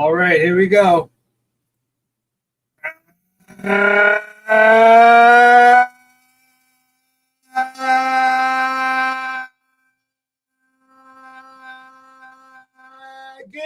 All right, here we go. Good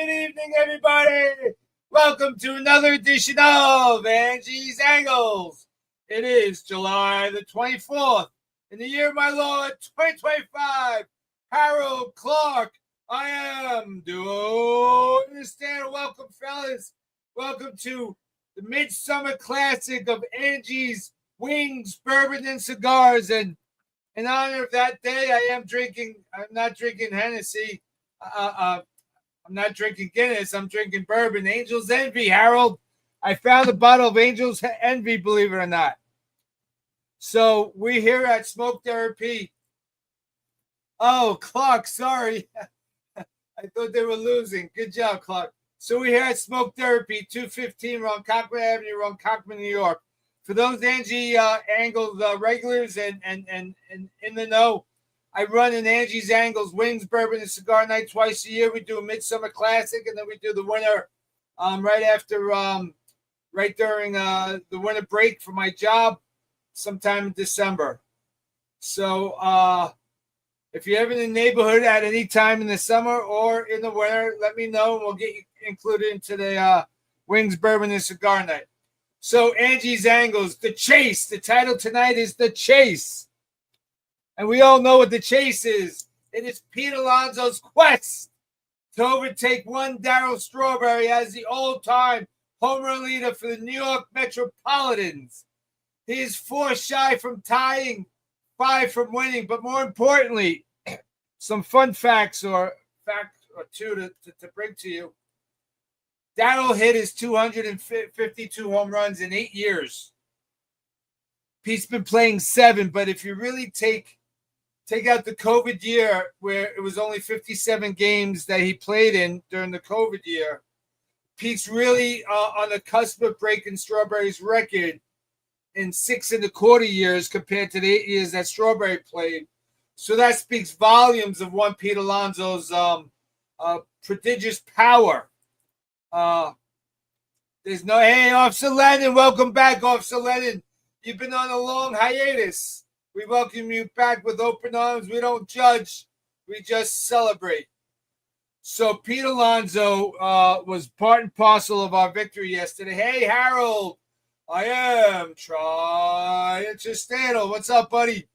evening, everybody. Welcome to another edition of Angie's Angles. It is July the 24th in the year of my Lord 2025. Harold Clark, I am doing stand. Welcome, fellas. Welcome to the Midsummer Classic of Angie's Wings, Bourbon, and Cigars. And in honor of that day, I'm not drinking Hennessy. I'm not drinking Guinness. I'm drinking bourbon. Angel's Envy, Harold. I found a bottle of Angel's Envy, believe it or not. So we're here at Smoke Therapy. Oh, Clark, sorry. I thought they were losing. Good job, Clark. So we're here at Smoke Therapy, 215 Ronkonkoma Avenue, Ronkonkoma, New York. For those Angie Angles regulars and in the know, I run an Angie's Angles Wings, Bourbon, and Cigar Night twice a year. We do a Midsummer Classic, and then we do the winter right during the winter break for my job, sometime in December. So if you're ever in the neighborhood at any time in the summer or in the winter, let me know, and we'll get you included into the Wings, Bourbon, and Cigar Night. So Angie's Angles, The Chase. The title tonight is The Chase. And we all know what The Chase is. It is Pete Alonso's quest to overtake one Darryl Strawberry as the all-time home run leader for the New York Metropolitans. He is 4 shy from tying, 5 from winning, but more importantly, some fun facts or two to bring to you. Darryl hit his 252 home runs in 8 years. Pete's been playing 7, but if you really take out the COVID year, where it was only 57 games that he played in during the COVID year, Pete's really on the cusp of breaking Strawberry's record in 6.25 years compared to the 8 years that Strawberry played. So that speaks volumes of one Pete Alonso's prodigious power. Hey, Officer Lennon, welcome back, Officer Lennon. You've been on a long hiatus. We welcome you back with open arms. We don't judge. We just celebrate. So Pete Alonso was part and parcel of our victory yesterday. Hey, Harold. I am trying to stand. What's up, buddy?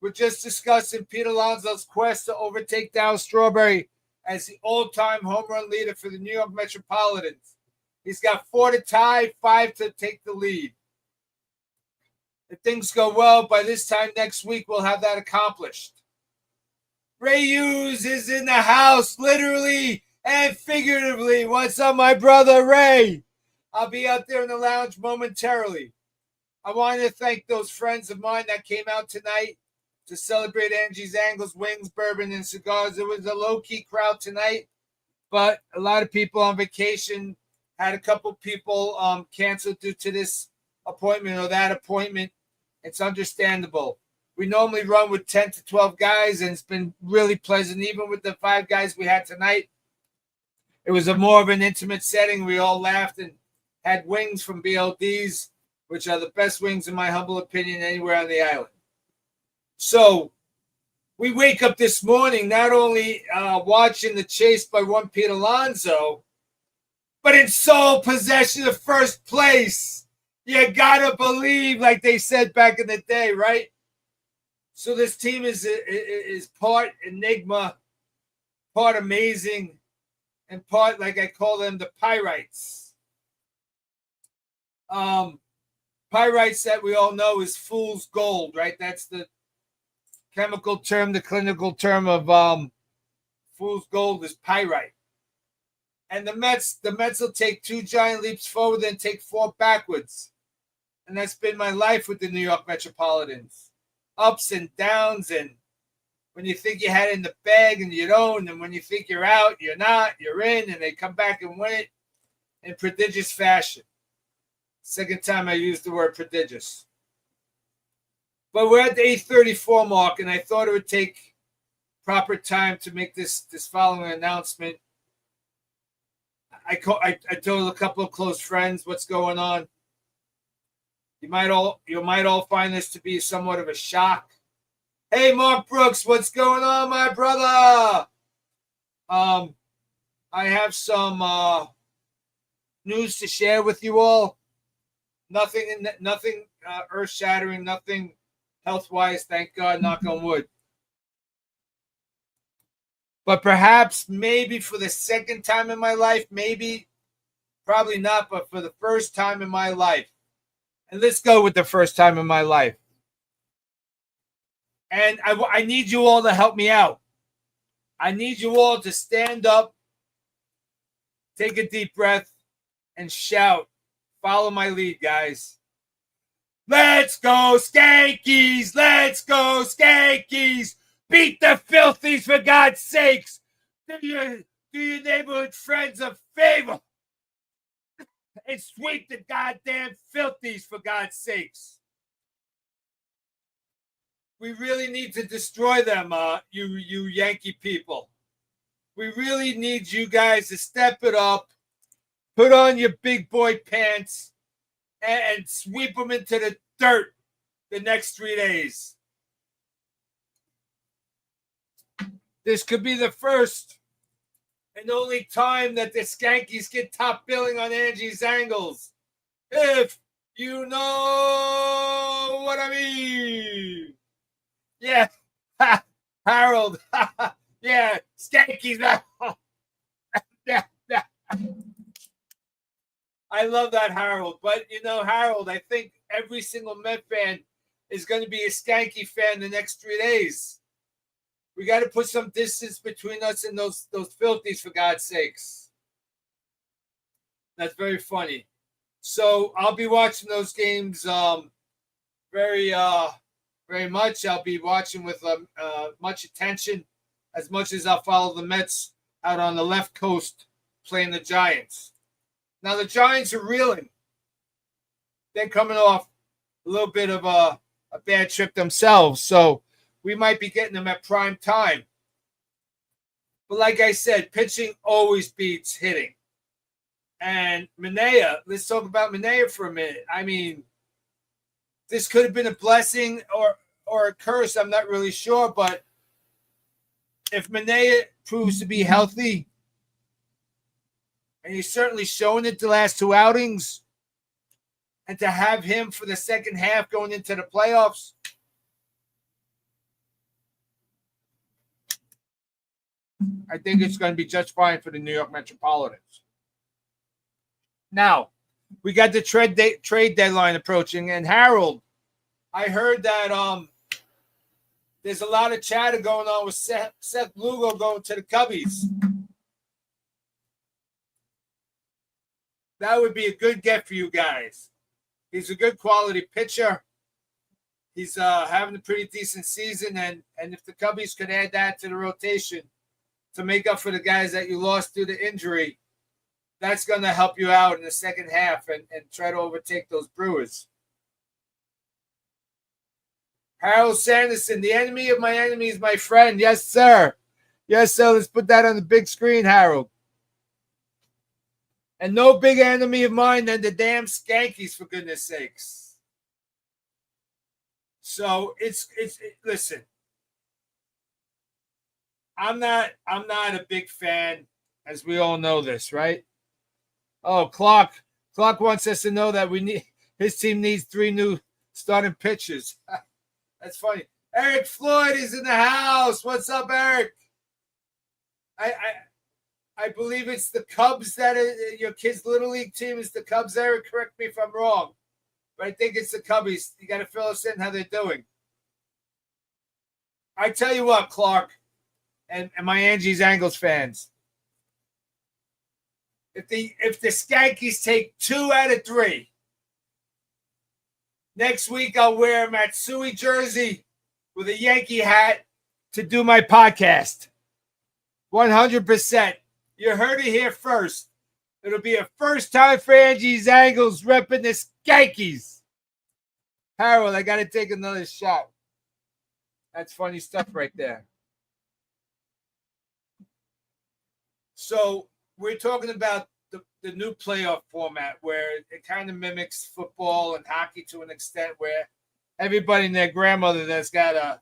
We're just discussing Pete Alonso's quest to overtake Darryl Strawberry as the all-time home run leader for the New York Metropolitans. He's got 4 to tie, 5 to take the lead. If things go well, by this time next week, we'll have that accomplished. Ray Hughes is in the house, literally and figuratively. What's up, my brother, Ray? I'll be out there in the lounge momentarily. I wanted to thank those friends of mine that came out tonight to celebrate Angie's Angles, Wings, Bourbon, and Cigars. It was a low-key crowd tonight, but a lot of people on vacation. Had a couple people canceled due to this appointment or that appointment. It's understandable. We normally run with 10 to 12 guys, and it's been really pleasant. Even with the 5 guys we had tonight, it was more of an intimate setting. We all laughed and had wings from BLDs, which are the best wings, in my humble opinion, anywhere on the island. So we wake up this morning not only watching the chase by one Pete Alonso, but in sole possession of first place. You gotta believe, like they said back in the day, right? So this team is part enigma, part amazing, and part, like I call them, the pyrites. Pyrites that we all know is fool's gold, right? That's the chemical term, the clinical term of fool's gold is pyrite. And the Mets will take 2 giant leaps forward and take 4 backwards. And that's been my life with the New York Metropolitans. Ups and downs, and when you think you had it in the bag and you don't, and when you think you're out, you're not, you're in, and they come back and win it in prodigious fashion. Second time I used the word prodigious. But we're at the 8:34 mark, and I thought it would take proper time to make this following announcement. I told a couple of close friends what's going on. You might all find this to be somewhat of a shock. Hey, Mark Brooks, what's going on, my brother? I have some news to share with you all. Nothing earth-shattering, nothing health-wise, thank God, knock on wood. But perhaps, maybe for the second time in my life, maybe, probably not, but for the first time in my life. And let's go with the first time in my life. And I need you all to help me out. I need you all to stand up, take a deep breath, and shout. Follow my lead, guys. Let's go, Skankies! Let's go, Skankies! Beat the filthies, for God's sakes! Do your neighborhood friends a favor and sweep the goddamn filthies, for God's sakes. We really need to destroy them, you Yankee people. We really need you guys to step it up, put on your big boy pants, and sweep them into the dirt the next 3 days. This could be the first and only time that the Skankies get top billing on Angie's Angles. If you know what I mean. Yeah. Harold. Yeah. Skankies. Yeah. I love that, Harold. But, Harold, I think every single Met fan is going to be a Skanky fan the next 3 days. We got to put some distance between us and those filthies, for God's sakes. That's very funny. So I'll be watching those games very much. I'll be watching with much attention, as much as I'll follow the Mets out on the left coast playing the Giants. Now, the Giants are reeling. They're coming off a little bit of a bad trip themselves, so we might be getting them at prime time. But like I said, pitching always beats hitting. And Manaea, let's talk about Manaea for a minute. I mean, this could have been a blessing or a curse. I'm not really sure. But if Manaea proves to be healthy, and he's certainly shown it the last 2 outings, and to have him for the second half going into the playoffs, I think it's going to be just fine for the New York Metropolitans. Now, we got the trade deadline approaching, and Harold, I heard that there's a lot of chatter going on with Seth Lugo going to the Cubbies. That would be a good get for you guys. He's a good quality pitcher. He's having a pretty decent season, and if the Cubbies could add that to the rotation to make up for the guys that you lost due to injury, that's going to help you out in the second half and try to overtake those Brewers. Harold Sanderson, the enemy of my enemy is my friend. Yes, sir. Yes, sir. Let's put that on the big screen, Harold. And no big enemy of mine than the damn Skankies, for goodness sakes. So listen. I'm not a big fan, as we all know this, right? Oh, Clark wants us to know that his team needs 3 new starting pitchers. That's funny. Eric Floyd is in the house. What's up, Eric? I believe it's the Cubs that your kid's little league team is the Cubs, Eric. Correct me if I'm wrong, but I think it's the Cubbies. You got to fill us in how they're doing. I tell you what, Clark, and my Angie's Angles fans, if the Skankies take 2 out of 3, next week I'll wear a Matsui jersey with a Yankee hat to do my podcast. 100%. You heard it here first. It'll be a first time for Angie's Angles repping the Skankies. Harold, I got to take another shot. That's funny stuff right there. So we're talking about the the new playoff format where it kind of mimics football and hockey to an extent, where everybody and their grandmother that's got a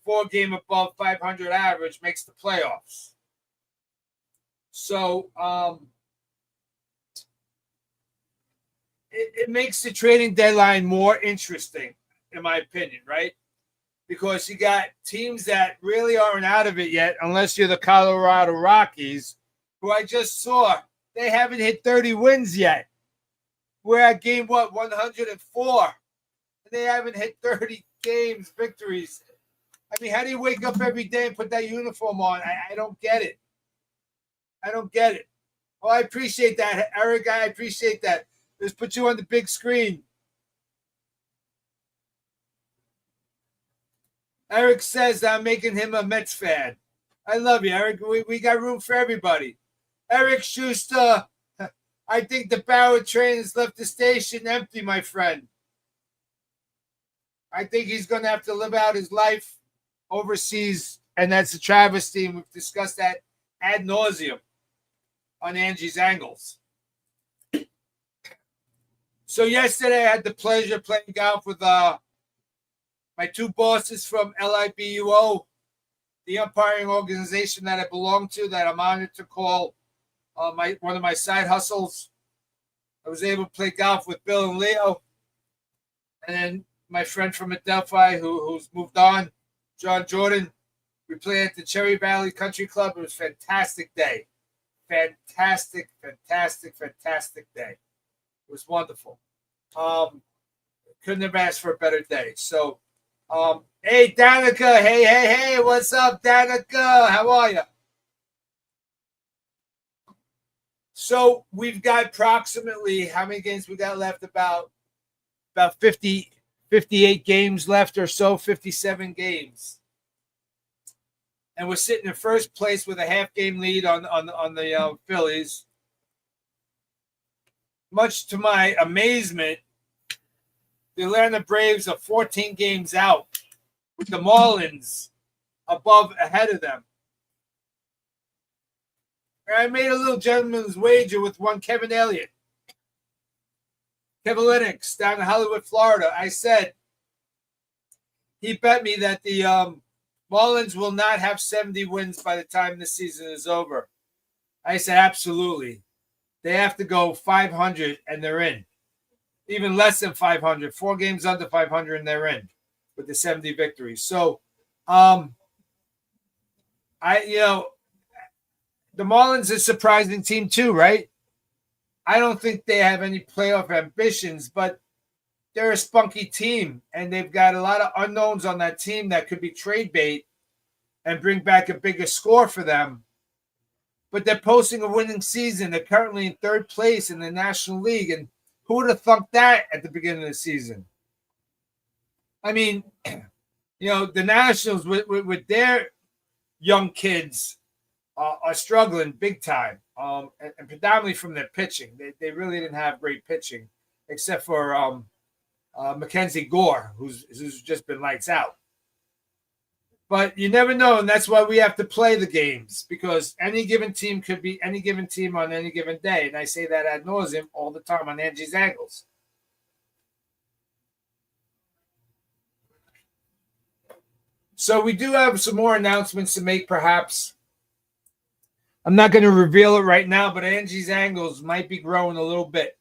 4-game above 500 average makes the playoffs. So it makes the trading deadline more interesting, in my opinion, right? Because you got teams that really aren't out of it yet, unless you're the Colorado Rockies, who I just saw. They haven't hit 30 wins yet. We're at game, 104. And they haven't hit 30 games, victories. I mean, how do you wake up every day and put that uniform on? I don't get it. I don't get it. Well, I appreciate that, Eric. I appreciate that. Let's put you on the big screen. Eric says I'm making him a Mets fan. I love you, Eric. We got room for everybody. Eric Schuster, I think the Bauer train has left the station empty, my friend. I think he's going to have to live out his life overseas, and that's a travesty. We've discussed that ad nauseum on Angie's Angles. So yesterday I had the pleasure of playing golf with my two bosses from LIBUO, the umpiring organization that I belong to, that I'm honored to call one of my side hustles. I was able to play golf with Bill and Leo, and then my friend from Adelphi who's moved on, John Jordan. We played at the Cherry Valley Country Club. It was a fantastic day. Fantastic day. It was wonderful. Couldn't have asked for a better day. So, hey, Danica. Hey, what's up, Danica? How are you? So we've got approximately, how many games we got left? About 50, 58 games left or so, 57 games. And we're sitting in first place with a half-game lead on the Phillies. Much to my amazement, the Atlanta Braves are 14 games out with the Marlins ahead of them. I made a little gentleman's wager with one Kevin Elliott. Kevin Lennox down in Hollywood, Florida. I said he bet me that the Marlins will not have 70 wins by the time the season is over. I said absolutely. They have to go 500 and they're in. Even less than 500. 4 games under 500 and they're in with the 70 victories. So, the Marlins are a surprising team too, right? I don't think they have any playoff ambitions, but they're a spunky team, and they've got a lot of unknowns on that team that could be trade bait and bring back a bigger score for them. But they're posting a winning season. They're currently in third place in the National League, and who would have thunk that at the beginning of the season? I mean, the Nationals with their young kids are struggling big time, and predominantly from their pitching. They really didn't have great pitching, except for Mackenzie Gore, who's just been lights out. But you never know, and that's why we have to play the games, because any given team could be any given team on any given day. And I say that ad nauseum all the time on Angie's Angles. So we do have some more announcements to make, perhaps. I'm not going to reveal it right now, but Angie's Angles might be growing a little bit.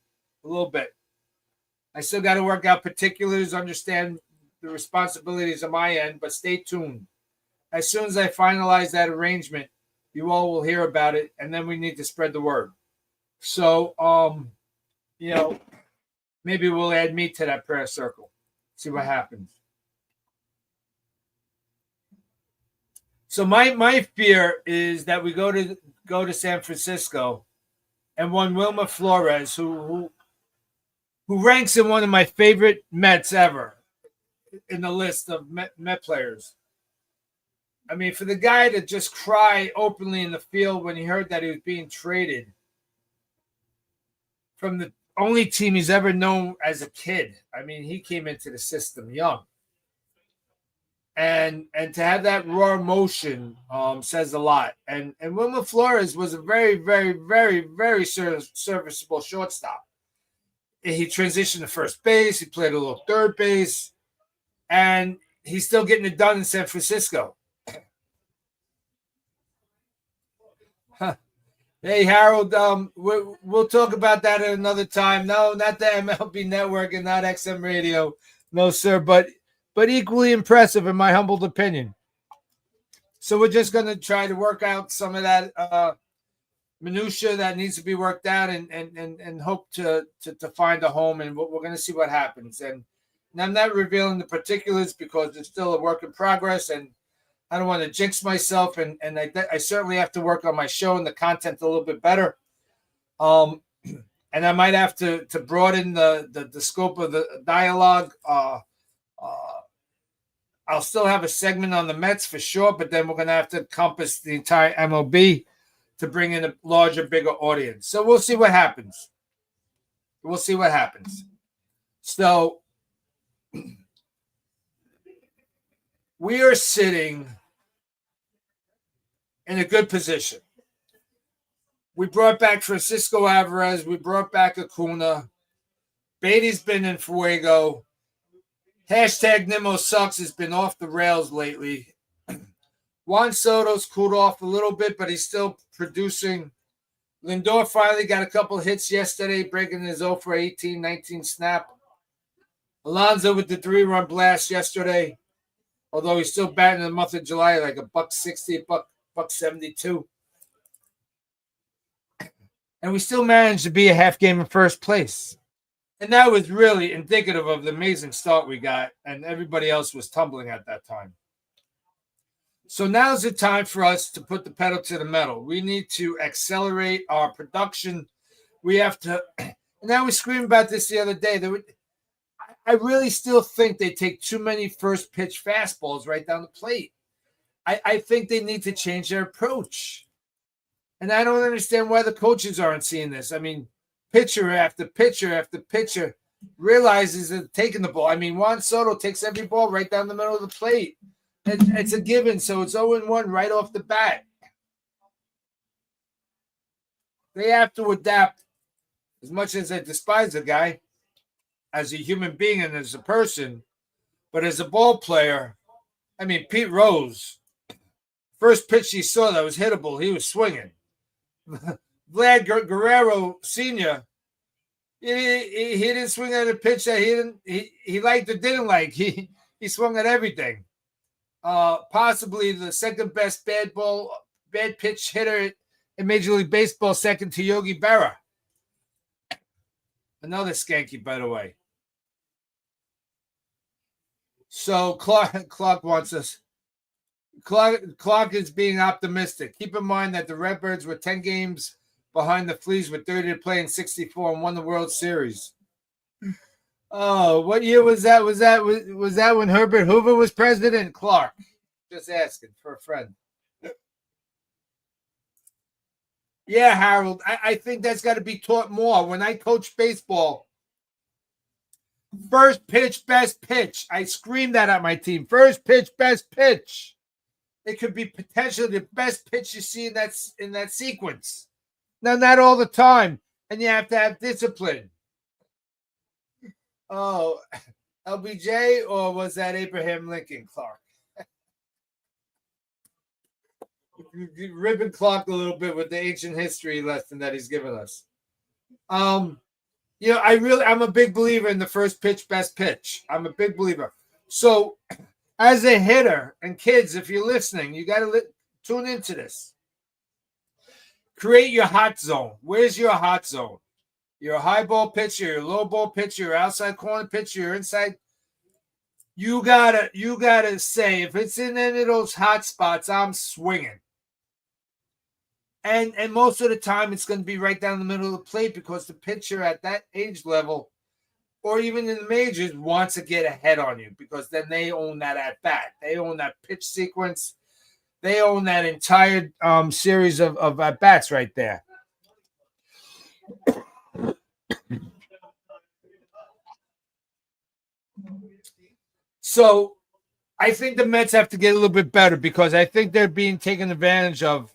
I still got to work out particulars, understand the responsibilities on my end, but stay tuned. As soon as I finalize that arrangement, you all will hear about it, and then we need to spread the word. So, maybe we'll add me to that prayer circle. See what happens. So my fear is that we go to San Francisco, and one Wilmer Flores, who ranks in one of my favorite Mets ever in the list of Met players. I mean, for the guy to just cry openly in the field when he heard that he was being traded from the only team he's ever known as a kid. I mean, he came into the system young. and to have that raw emotion says a lot. And Wilmer Flores was a very, very, very, very serviceable shortstop. He transitioned to first base. He played a little third base, and he's still getting it done in San Francisco. Hey, Harold, we'll talk about that at another time. No, not the MLB Network and not XM Radio. No, sir, but equally impressive in my humble opinion. So we're just going to try to work out some of that minutia that needs to be worked out and hope to find a home, and we're going to see what happens. And I'm not revealing the particulars because it's still a work in progress, and I don't want to jinx myself, and I certainly have to work on my show and the content a little bit better. And I might have to broaden the scope of the dialogue. I'll still have a segment on the Mets for sure, but then we're going to have to encompass the entire MLB to bring in a larger, bigger audience. So we'll see what happens. We'll see what happens. So we are sitting in a good position. We brought back Francisco Alvarez. We brought back Acuna. Beatty's been in fuego. Hashtag Nimmo sucks has been off the rails lately. Juan Soto's cooled off a little bit, but he's still producing. Lindor finally got a couple hits yesterday, breaking his 0 for 18, 19 snap. Alonso with the 3-run blast yesterday, although he's still batting in the month of July like a $160, $172. And we still managed to be a half game in first place. And that was really indicative of the amazing start we got, and everybody else was tumbling at that time. So now's the time for us to put the pedal to the metal. We need to accelerate our production. We have to, and I was screaming about this the other day. I really still think they take too many first pitch fastballs right down the plate. I think they need to change their approach. And I don't understand why the coaches aren't seeing this. I mean, pitcher after pitcher after pitcher realizes that taking the ball. I mean, Juan Soto takes every ball right down the middle of the plate. It's a given, so it's 0-1 right off the bat. They have to adapt. As much as I despise the guy as a human being and as a person, but as a ball player, I mean, Pete Rose, first pitch he saw that was hittable, he was swinging. Vlad Guerrero Sr., he didn't swing at a pitch that he liked or didn't like. He swung at everything. Possibly the second best bad pitch hitter in Major League Baseball, second to Yogi Berra. Another skanky, by the way. So Clark wants us. Clark is being optimistic. Keep in mind that the Redbirds were 10 games behind the Fleas with 30 to play in 64 and won the World Series. Oh, what year was that? Was that when Herbert Hoover was president? Clark, just asking for a friend. Yeah, Harold, I think that's got to be taught more. When I coach baseball, first pitch, best pitch. I scream that at my team. First pitch, best pitch. It could be potentially the best pitch you see in that sequence. Now, not all the time, and you have to have discipline. Oh, LBJ, or was that Abraham Lincoln, Clark? Ribbon Clark a little bit with the ancient history lesson that he's given us. I'm a big believer in the first pitch, best pitch. I'm a big believer. So, as a hitter, and kids, if you're listening, you got to tune into this. Create your hot zone. Where's your hot zone? You're a high ball pitcher, you're a low ball pitcher, you're outside corner pitcher, you're inside. You gotta say, if it's in any of those hot spots, I'm swinging. And most of the time, it's going to be right down the middle of the plate because the pitcher at that age level, or even in the majors, wants to get ahead on you because then they own that at bat. They own that pitch sequence. They own that entire series of at bats right there. So I think the Mets have to get a little bit better because I think they're being taken advantage of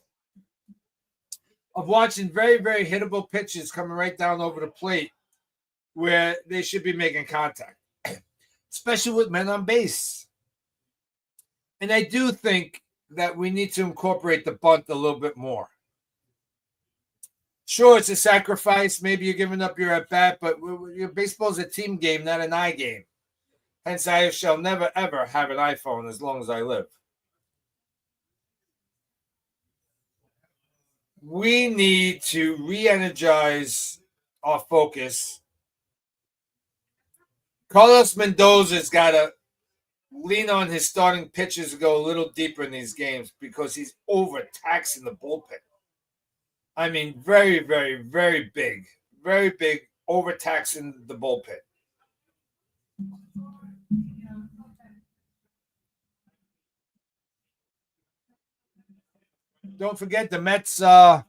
watching very, very hittable pitches coming right down over the plate where they should be making contact, especially with men on base. And I do think that we need to incorporate the bunt a little bit more. Sure, it's a sacrifice. Maybe you're giving up your at bat, but your baseball is a team game, not an eye game. Hence, I shall never, ever have an iPhone as long as I live. We need to re-energize our focus. Carlos Mendoza's got to lean on his starting pitchers to go a little deeper in these games because he's overtaxing the bullpen. I mean, very, very, very big, overtaxing the bullpen. Don't forget the Mets. I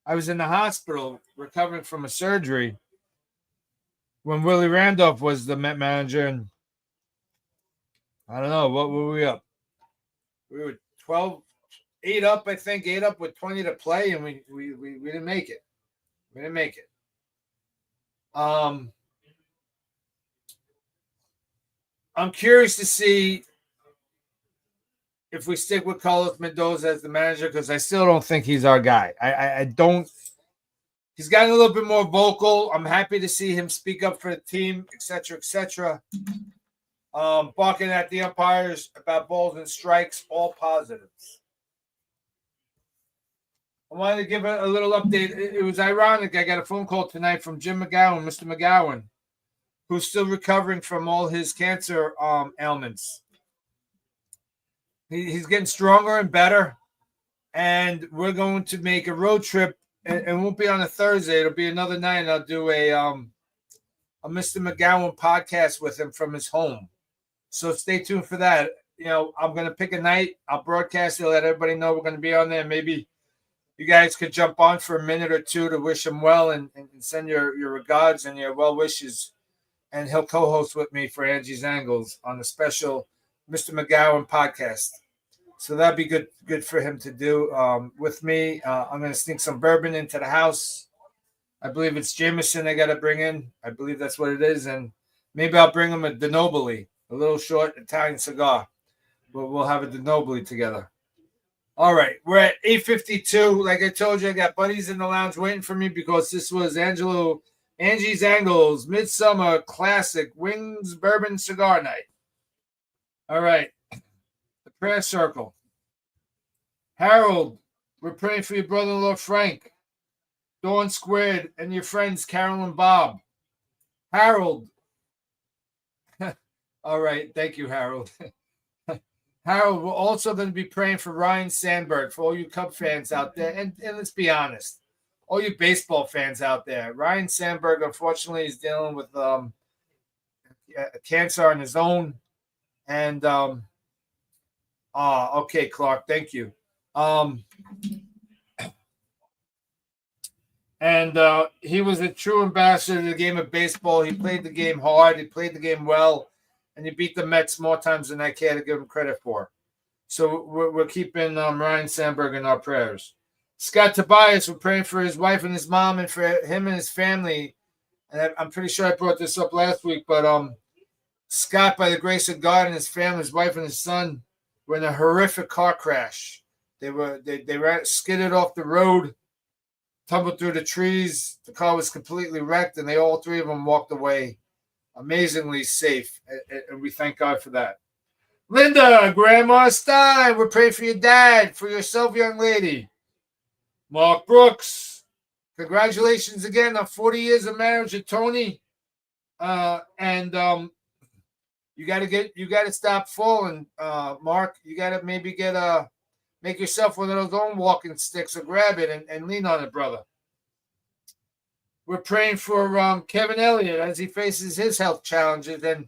was in the hospital recovering from a surgery when Willie Randolph was the Met manager, and I don't know, what were we up? We were 8 up, I think, 8 up with 20 to play, and we didn't make it. We didn't make it. I'm curious to see if we stick with Carlos Mendoza as the manager because I still don't think he's our guy. I don't. He's gotten a little bit more vocal. I'm happy to see him speak up for the team, etc., etc. Barking at the umpires about balls and strikes, all positives. I wanted to give a little update. It was ironic. I got a phone call tonight from Jim McGowan, Mr. McGowan, who's still recovering from all his cancer ailments. He's getting stronger and better, and we're going to make a road trip. It won't be on a Thursday. It'll be another night, and I'll do a Mr. McGowan podcast with him from his home. So stay tuned for that. You know, I'm going to pick a night. I'll broadcast it, let everybody know we're going to be on there. Maybe you guys could jump on for a minute or two to wish him well and send your regards and your well wishes. And he'll co-host with me for Angie's Angles on the special Mr. McGowan podcast. So that'd be good for him to do with me. I'm going to sneak some bourbon into the house. I believe it's Jameson I got to bring in. I believe that's what it is. And maybe I'll bring him a De Nobili, a little short Italian cigar. We'll have a De Nobili together. All right, we're at 8:52. Like I told you, I got buddies in the lounge waiting for me because this was Angie's Angles Midsummer Classic Wings Bourbon Cigar Night. All right, the prayer circle. Harold, we're praying for your brother-in-law Frank, Dawn Squared, and your friends Carol and Bob. Harold. All right, thank you, Harold. Harold, we're also going to be praying for Ryan Sandberg, for all you Cub fans out there. And let's be honest, all you baseball fans out there. Ryan Sandberg, unfortunately, is dealing with cancer on his own. And, okay, Clark, thank you. And he was a true ambassador to the game of baseball. He played the game hard. He played the game well. And he beat the Mets more times than I care to give him credit for. So we're keeping Ryan Sandberg in our prayers. Scott Tobias, we're praying for his wife and his mom and for him and his family. And I'm pretty sure I brought this up last week, but Scott, by the grace of God and his family, his wife and his son, were in a horrific car crash. They ran skidded off the road, tumbled through the trees. The car was completely wrecked, and all three of them walked away amazingly safe, and we thank God for that. Linda, Grandma Stein, we're praying for your dad, for yourself, young lady. Mark Brooks, congratulations again on 40 years of marriage with Tony. And you got to stop falling, Mark. You got to maybe make yourself one of those own walking sticks or grab it and lean on it, brother. We're praying for Kevin Elliott as he faces his health challenges. And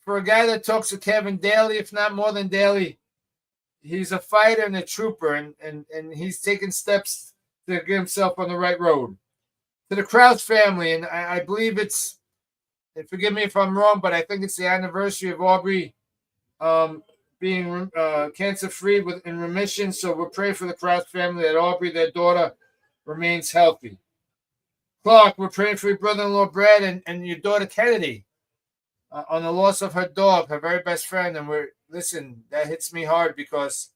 for a guy that talks to Kevin daily, if not more than daily, he's a fighter and a trooper, and he's taking steps to get himself on the right road. To the Krause family, and I believe it's forgive me if I'm wrong, but I think it's the anniversary of Aubrey being cancer-free in remission. So we're praying for the Kraus family that Aubrey, their daughter, remains healthy. Clark, we're praying for your brother-in-law, Brad, and your daughter, Kennedy, on the loss of her dog, her very best friend. And listen, that hits me hard because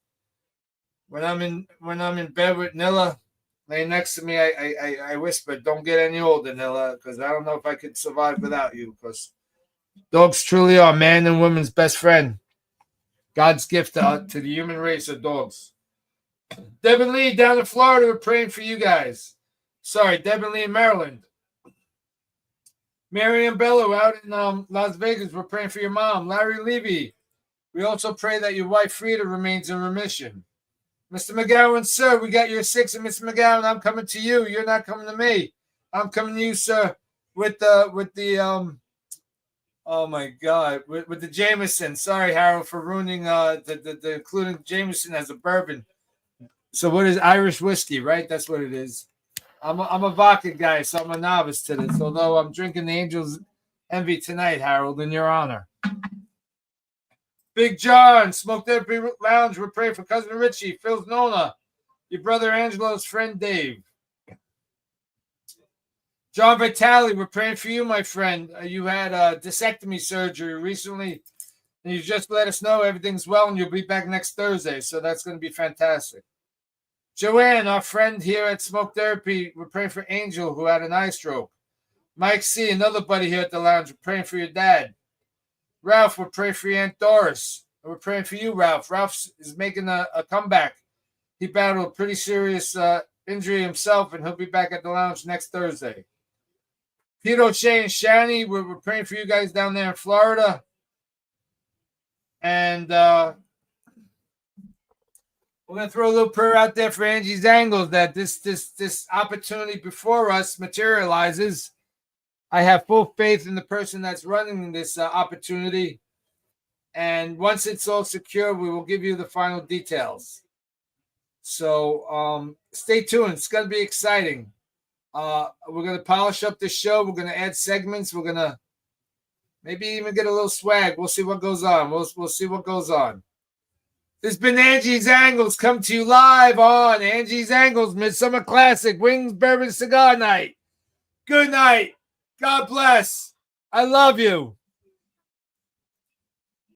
when I'm in bed with Nilla, laying next to me, I whisper, "Don't get any older, Nilla, because I don't know if I could survive without you." Because dogs truly are man and woman's best friend. God's gift to the human race of dogs. Devin Lee down in Florida, we're praying for you guys. Sorry, Devin Lee in Maryland. Mary and Bello out in Las Vegas, we're praying for your mom. Larry Levy, we also pray that your wife Frida remains in remission. Mr. McGowan, sir, we got your 6, and Mr. McGowan, I'm coming to you. You're not coming to me. I'm coming to you, sir, with the oh my God, with the Jameson. Sorry, Harold, for ruining the including Jameson as a bourbon. So what is Irish whiskey, right? That's what it is. I'm a vodka guy, so I'm a novice to this. Although I'm drinking the Angels Envy tonight, Harold, in your honor. Big John, Smoke Therapy Lounge. We're praying for cousin Richie, Phil's Nona, your brother Angelo's friend Dave. John Vitale, we're praying for you, my friend. You had a discectomy surgery recently, and you just let us know everything's well, and you'll be back next Thursday, so that's going to be fantastic. Joanne, our friend here at Smoke Therapy, we're praying for Angel, who had an eye stroke. Mike C., another buddy here at the lounge, we're praying for your dad. Ralph, we're praying for your Aunt Doris. We're praying for you, Ralph. Ralph is making a comeback. He battled a pretty serious injury himself, and he'll be back at the lounge next Thursday. Peter O'Shea and Shani, we're praying for you guys down there in Florida. And we're going to throw a little prayer out there for Angie's Angles that this opportunity before us materializes. I have full faith in the person that's running this opportunity. And once it's all secure, we will give you the final details. So stay tuned. It's going to be exciting. We're going to polish up the show. We're going to add segments. We're going to maybe even get a little swag. We'll see what goes on. We'll see what goes on. This has been Angie's Angles. Come to you live on Angie's Angles Midsummer Classic Wings, Bourbon, Cigar Night. Good night. God bless. I love you.